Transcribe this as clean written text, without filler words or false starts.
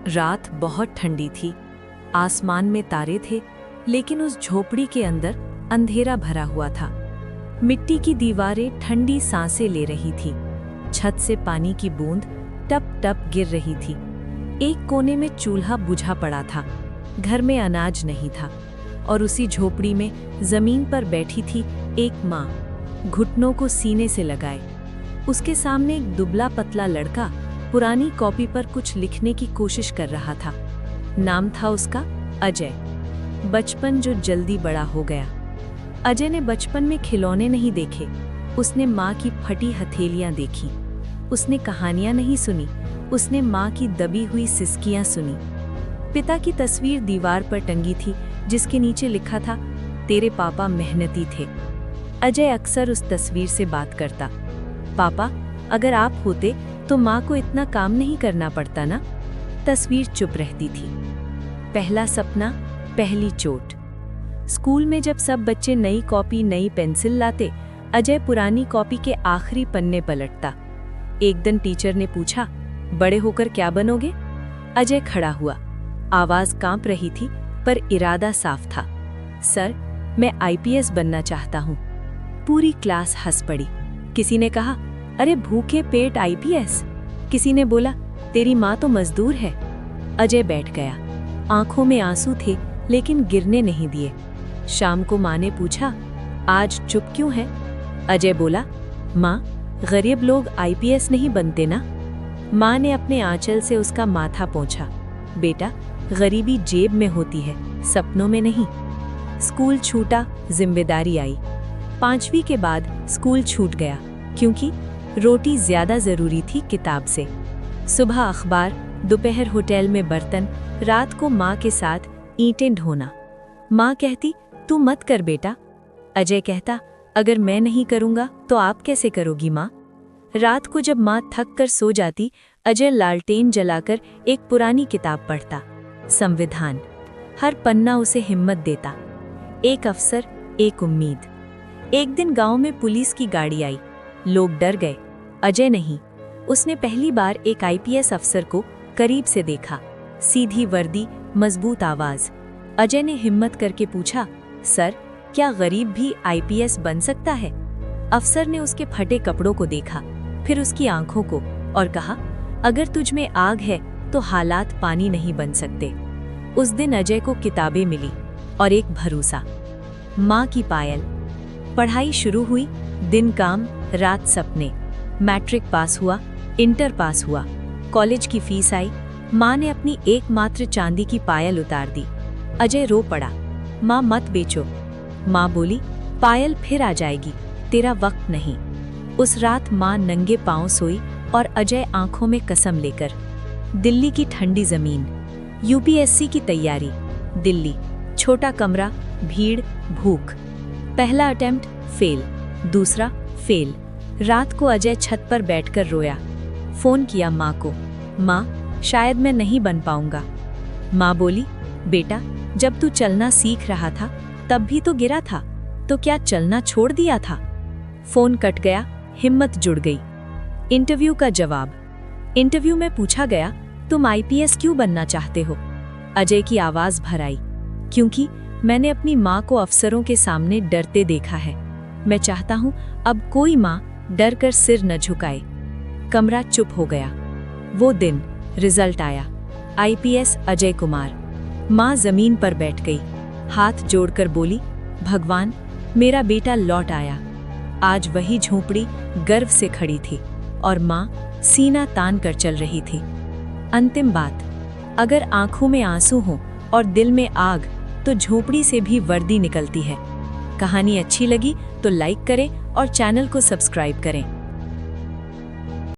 रात बहुत ठंडी थी। आसमान में तारे थे, लेकिन उस झोपड़ी के अंदर अंधेरा भरा हुआ था। मिट्टी की दीवारें ठंडी सांसें ले रही थी। छत से पानी की बूंद टप टप गिर रही थी। एक कोने में चूल्हा बुझा पड़ा था। घर में अनाज नहीं था और उसी झोपड़ी में जमीन पर बैठी थी एक माँ, घुटनों को सीने से लगाए। उसके सामने एक दुबला पतला लड़का पुरानी कॉपी पर कुछ लिखने की कोशिश कर रहा था। नाम था उसका अजय। बचपन जो जल्दी बड़ा हो गया। अजय ने बचपन में खिलौने नहीं देखे, उसने माँ की फटी हथेलियां देखी। उसने कहानियां नहीं सुनी, उसने माँ की दबी हुई सिसकियां सुनी। पिता की तस्वीर दीवार पर टंगी थी, जिसके नीचे लिखा था, तेरे पापा मेहनती थे। अजय अक्सर उस तस्वीर से बात करता, पापा अगर आप होते तो माँ को इतना काम नहीं करना पड़ता ना। तस्वीर चुप रहती थी। पहला सपना, पहली चोट। स्कूल में जब सब बच्चे नई कॉपी नई पेंसिल लाते, अजय पुरानी कॉपी के आखिरी पन्ने पलटता। एक दिन टीचर ने पूछा, बड़े होकर क्या बनोगे? अजय खड़ा हुआ। आवाज कांप रही थी, पर इरादा साफ था। सर, मैं आईपीएस बनना चाहता हूँ। पूरी क्लास हंस पड़ी। किसी ने कहा, अरे भूखे पेट आईपीएस। किसी ने बोला, तेरी माँ तो मजदूर है। अजय बैठ गया। आंखों में आंसू थे, लेकिन गिरने नहीं दिए। शाम को माँ ने पूछा, आज चुप क्यों है? अजय बोला, माँ, गरीब लोग आईपीएस नहीं बनते ना। माँ ने अपने आंचल से उसका माथा पोंछा। बेटा, गरीबी जेब में होती है, सपनों में नहीं। स्कूल छूटा, जिम्मेदारी आई। 5वीं के बाद स्कूल छूट गया, क्योंकि रोटी ज्यादा जरूरी थी किताब से। सुबह अखबार, दोपहर होटल में बर्तन, रात को माँ के साथ ईंटें ढोना। माँ कहती, तू मत कर बेटा। अजय कहता, अगर मैं नहीं करूँगा तो आप कैसे करोगी माँ? रात को जब माँ थक कर सो जाती, अजय लालटेन जलाकर एक पुरानी किताब पढ़ता। संविधान। हर पन्ना उसे हिम्मत देता। एक अफसर, एक उम्मीद। एक दिन गांव में पुलिस की गाड़ी आई। लोग डर गए, अजय नहीं। उसने पहली बार एक आईपीएस अफसर को करीब से देखा। सीधी वर्दी, मजबूत आवाज। अजय ने हिम्मत करके पूछा, सर, क्या गरीब भी आईपीएस बन सकता है? अफसर ने उसके फटे कपड़ों को देखा, फिर उसकी आंखों को, और कहा, अगर तुझ में आग है तो हालात पानी नहीं बन सकते। उस दिन अजय को किताबें मिली और एक भरोसा, माँ की पायल। पढ़ाई शुरू हुई, दिन काम, रात सपने। मैट्रिक पास हुआ, इंटर पास हुआ, कॉलेज की फीस आई। माँ ने अपनी एकमात्र चांदी की पायल उतार दी। अजय रो पड़ा, माँ मत बेचो। माँ बोली, पायल फिर आ जाएगी, तेरा वक्त नहीं। उस रात माँ नंगे पांव सोई और अजय आंखों में कसम लेकर। दिल्ली की ठंडी जमीन, यूपीएससी की तैयारी। दिल्ली, छोटा कमरा, भीड़, भूख। पहला अटेम्प्ट फेल, दूसरा फेल। रात को अजय छत पर बैठकर रोया। फोन किया माँ को, माँ, शायद मैं नहीं बन पाऊंगा। माँ बोली, बेटा, जब तू चलना सीख रहा था तब भी तो गिरा था, तो क्या चलना छोड़ दिया था? फोन कट गया, हिम्मत जुड़ गई। इंटरव्यू का जवाब। इंटरव्यू में पूछा गया, तुम आईपीएस क्यों बनना चाहते हो? अजय की आवाज भर आई, क्योंकि मैंने अपनी माँ को अफसरों के सामने डरते देखा है। मैं चाहता हूँ अब कोई माँ डर कर सिर न झुकाए। कमरा चुप हो गया। वो दिन, रिजल्ट आया। आईपीएस अजय कुमार। माँ जमीन पर बैठ गई, हाथ जोड़कर बोली, भगवान, मेरा बेटा लौट आया। आज वही झोपड़ी गर्व से खड़ी थी और माँ सीना तान कर चल रही थी। अंतिम बात, अगर आंखों में आंसू हो और दिल में आग, तो झोपड़ी से भी वर्दी निकलती है। कहानी अच्छी लगी तो लाइक करें और चैनल को सब्सक्राइब करें।